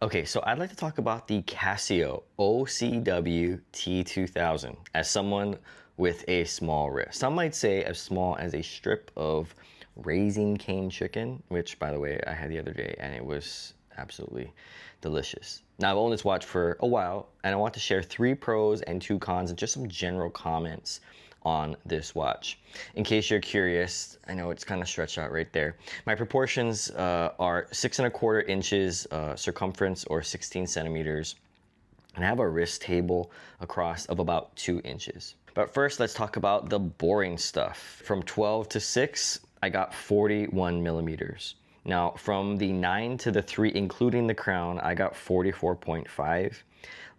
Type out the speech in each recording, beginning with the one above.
Okay, so I'd like to talk about the Casio OCW-T2000 as someone with a small wrist. Some might say as small as a strip of Raising Cane chicken, which by the way, I had the other day and it was absolutely delicious. Now I've owned this watch for a while and I want to share 3 pros and 2 cons and just some general comments on this watch. In case you're curious, I know it's kind of stretched out right there. My proportions are 6¼ inches circumference or 16 centimeters. And I have a wrist table across of about 2 inches. But first, let's talk about the boring stuff. From 12 to 6, I got 41 millimeters. Now, from the 9 to the 3, including the crown, I got 44.5.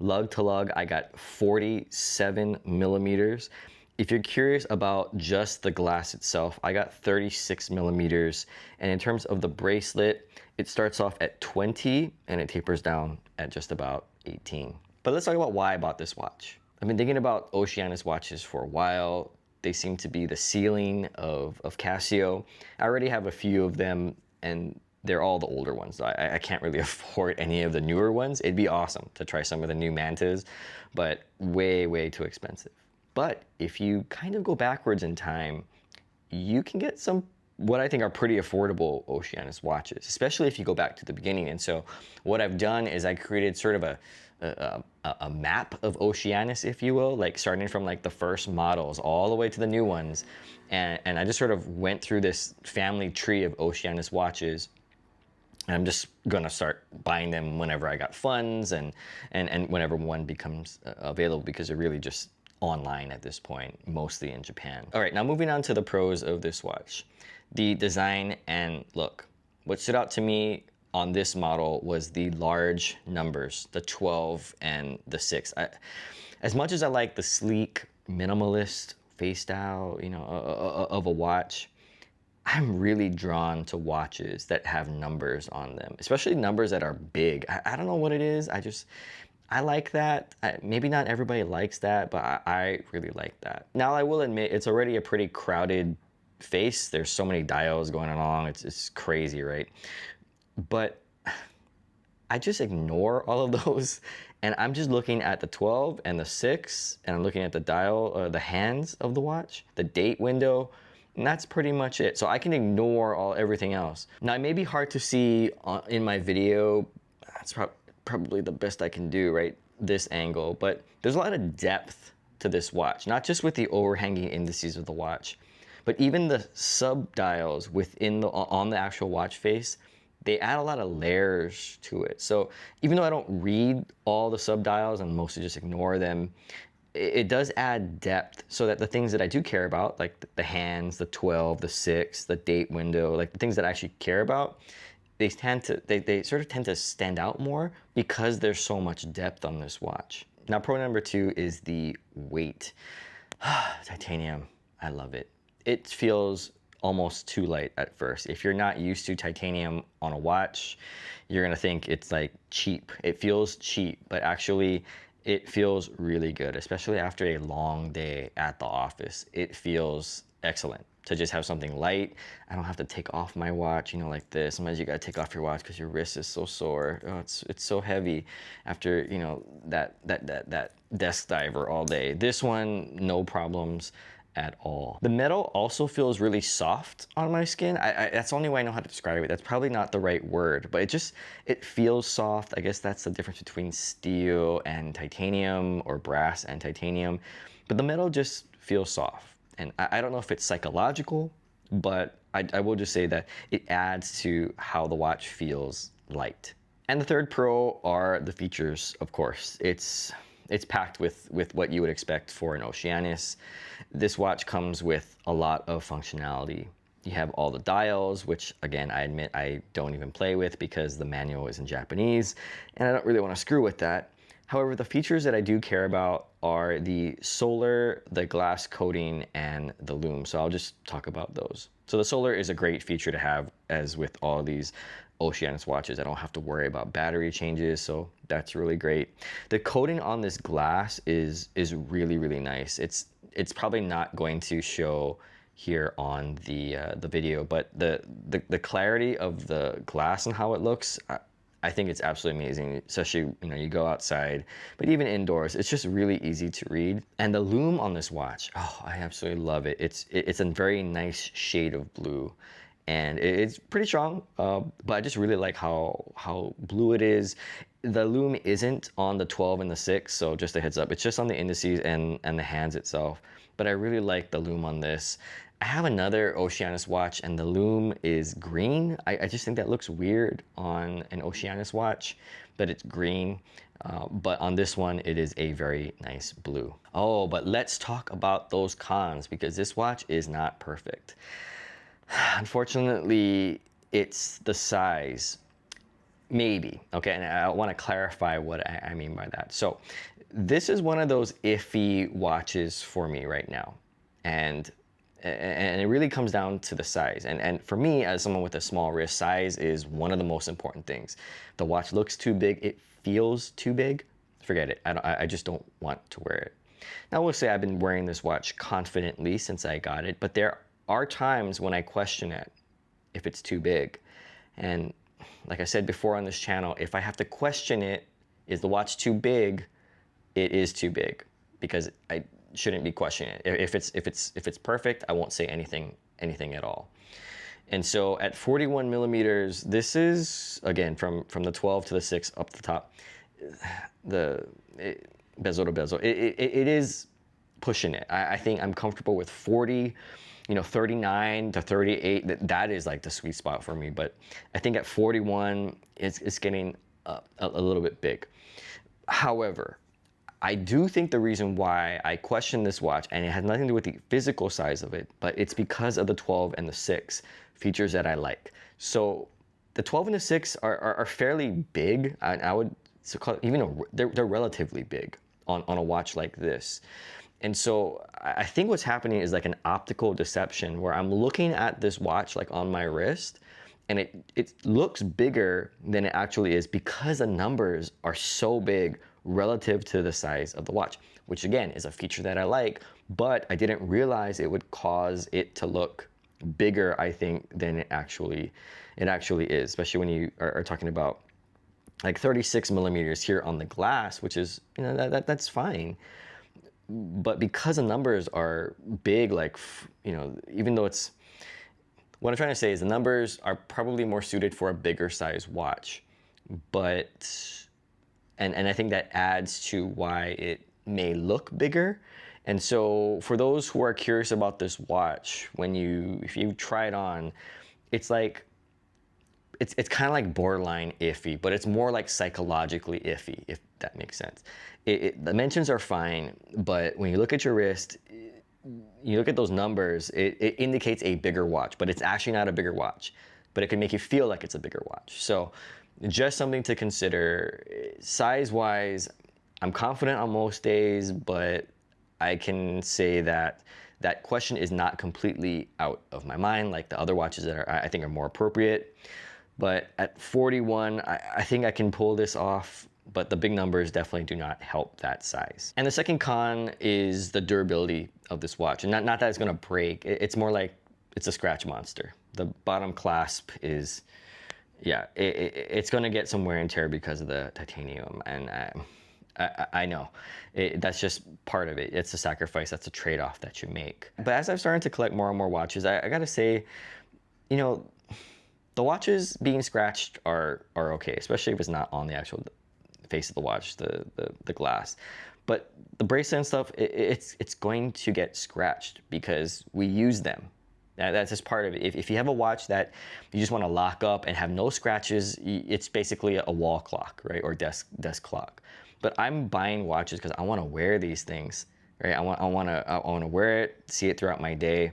Lug to lug, I got 47 millimeters. If you're curious about just the glass itself, I got 36 millimeters. And in terms of the bracelet, it starts off at 20 and it tapers down at just about 18. But let's talk about why I bought this watch. I've been thinking about Oceanus watches for a while. They seem to be the ceiling of Casio. I already have a few of them and they're all the older ones. I can't really afford any of the newer ones. It'd be awesome to try some of the new Mantas, but way, way too expensive. But if you kind of go backwards in time, you can get some what I think are pretty affordable Oceanus watches, especially if you go back to the beginning. And so what I've done is I created sort of a map of Oceanus, if you will, like starting from like the first models all the way to the new ones. And I just sort of went through this family tree of Oceanus watches. And I'm just gonna start buying them whenever I got funds and whenever one becomes available, because they're really just online at this point, mostly in Japan. All right, now moving on to the pros of this watch. The design and look. What stood out to me on this model was the large numbers, the 12 and the 6. As much as I like the sleek, minimalist face style, you know, of a watch, I'm really drawn to watches that have numbers on them, especially numbers that are big. I don't know what it is. I like that. Maybe not everybody likes that, but I really like that. Now, I will admit it's already a pretty crowded face. There's so many dials going along. It's crazy, right? But I just ignore all of those, and I'm just looking at the 12 and the 6, and I'm looking at the dial, the hands of the watch, the date window, and that's pretty much it. So I can ignore everything else. Now, it may be hard to see in my video. That's probably the best I can do, right? This angle, but there's a lot of depth to this watch, not just with the overhanging indices of the watch, but even the sub dials within on the actual watch face, they add a lot of layers to it. So even though I don't read all the sub dials and mostly just ignore them, it does add depth so that the things that I do care about, like the hands, the 12, the 6, the date window, like the things that I actually care about, they sort of tend to stand out more because there's so much depth on this watch. Now, pro number 2 is the weight. Titanium, I love it. It feels almost too light at first. If you're not used to titanium on a watch, you're gonna think it's like cheap. It feels cheap, but actually it feels really good, especially after a long day at the office. It feels excellent to just have something light. I don't have to take off my watch, you know, like this. Sometimes you gotta take off your watch because your wrist is so sore. Oh, it's so heavy after, you know, that desk diver all day. This one, no problems at all. The metal also feels really soft on my skin. That's the only way I know how to describe it. That's probably not the right word, but it feels soft. I guess that's the difference between steel and titanium, or brass and titanium. But the metal just feels soft. And I don't know if it's psychological, but I will just say that it adds to how the watch feels light. And the third pro are the features, of course. It's packed with what you would expect for an Oceanus. This watch comes with a lot of functionality. You have all the dials, which again, I admit I don't even play with because the manual is in Japanese and I don't really want to screw with that. However, the features that I do care about are the solar, the glass coating, and the lume. So I'll just talk about those. So the solar is a great feature to have, as with all these Oceanus watches. I don't have to worry about battery changes, so that's really great. The coating on this glass is really, really nice. It's probably not going to show here on the video, but the clarity of the glass and how it looks, I think it's absolutely amazing, especially, you go outside, but even indoors, it's just really easy to read. And the lume on this watch, oh, I absolutely love it. It's a very nice shade of blue, and it's pretty strong, but I just really like how blue it is. The lume isn't on the 12 and the 6, so just a heads up. It's just on the indices and the hands itself. But I really like the lume on this. I have another Oceanus watch, and the lume is green. I just think that looks weird on an Oceanus watch, but it's green. But on this one, it is a very nice blue. Oh, but let's talk about those cons, because this watch is not perfect. Unfortunately, it's the size. Maybe, okay, and I want to clarify what I mean by that. So this is one of those iffy watches for me right now, and it really comes down to the size. And for me, as someone with a small wrist, size is one of the most important things. The watch looks too big, it feels too big, forget it. I just don't want to wear it. Now, I will say I've been wearing this watch confidently since I got it, but there are times when I question it, if it's too big. And like I said before on this channel, if I have to question it, is the watch too big? It is too big, because I shouldn't be questioning it. If it's perfect, I won't say anything at all. And so at 41 millimeters, this is, again, from the 12 to the 6 up the top, bezel to bezel, it is pushing it. I think I'm comfortable with 40. 39 to 38, that is like the sweet spot for me. But I think at 41, it's getting a little bit big. However, I do think the reason why I question this watch, and it has nothing to do with the physical size of it, but it's because of the 12 and the 6 features that I like. So the 12 and the 6 are fairly big. I would call it, even they're relatively big on a watch like this. And so I think what's happening is like an optical deception, where I'm looking at this watch like on my wrist, and it looks bigger than it actually is, because the numbers are so big relative to the size of the watch, which again is a feature that I like, but I didn't realize it would cause it to look bigger, I think, than it actually is, especially when you are talking about like 36 millimeters here on the glass, which is, that's fine. But because the numbers are big, like, even though it's, what I'm trying to say is the numbers are probably more suited for a bigger size watch, but, and I think that adds to why it may look bigger. And so for those who are curious about this watch, if you try it on, it's like, it's kind of like borderline iffy, but it's more like psychologically iffy, if that makes sense. The dimensions are fine, but when you look at your wrist, you look at those numbers, it indicates a bigger watch, but it's actually not a bigger watch, but it can make you feel like it's a bigger watch. So just something to consider. Size-wise, I'm confident on most days, but I can say that that question is not completely out of my mind, like the other watches that I think are more appropriate. But at 41, I think I can pull this off, but the big numbers definitely do not help that size. And the second con is the durability of this watch. And not that it's gonna break, it's more like it's a scratch monster. The bottom clasp is, yeah, it's gonna get some wear and tear because of the titanium. And I know, that's just part of it. It's a sacrifice, that's a trade-off that you make. But as I've started to collect more and more watches, I gotta say, the watches being scratched are okay, especially if it's not on the actual face of the watch, the glass. But the bracelet and stuff, it's going to get scratched because we use them. That's just part of it. If you have a watch that you just want to lock up and have no scratches, it's basically a wall clock, right, or desk clock. But I'm buying watches because I want to wear these things, right? I want to wear it, see it throughout my day.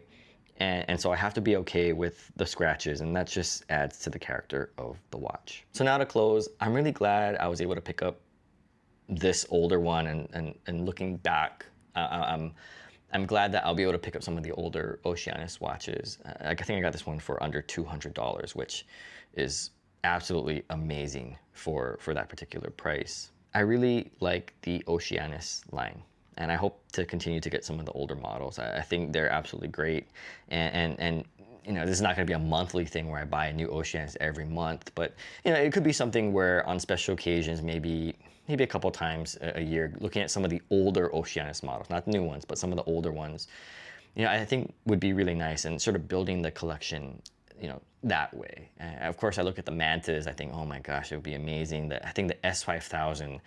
And so I have to be okay with the scratches, and that just adds to the character of the watch. So now to close, I'm really glad I was able to pick up this older one, and looking back, I'm glad that I'll be able to pick up some of the older Oceanus watches. I think I got this one for under $200, which is absolutely amazing for that particular price. I really like the Oceanus line, and I hope to continue to get some of the older models. I think they're absolutely great, and this is not going to be a monthly thing where I buy a new Oceanus every month, but it could be something where on special occasions, maybe a couple times a year, looking at some of the older Oceanus models, not the new ones, but some of the older ones, I think would be really nice, and sort of building the collection, that way. And of course, I look at the Mantas, I think, oh my gosh, it would be amazing. I think the S5000,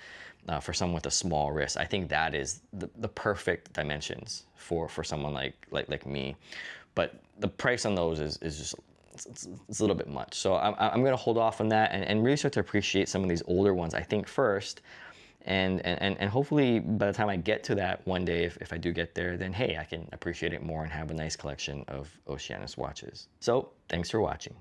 for someone with a small wrist, I think that is the perfect dimensions for someone like me. But the price on those is just, it's a little bit much. So I'm going to hold off on that and really start to appreciate some of these older ones, I think, first. And hopefully by the time I get to that one day, if I do get there, then hey, I can appreciate it more and have a nice collection of Oceanus watches. So thanks for watching.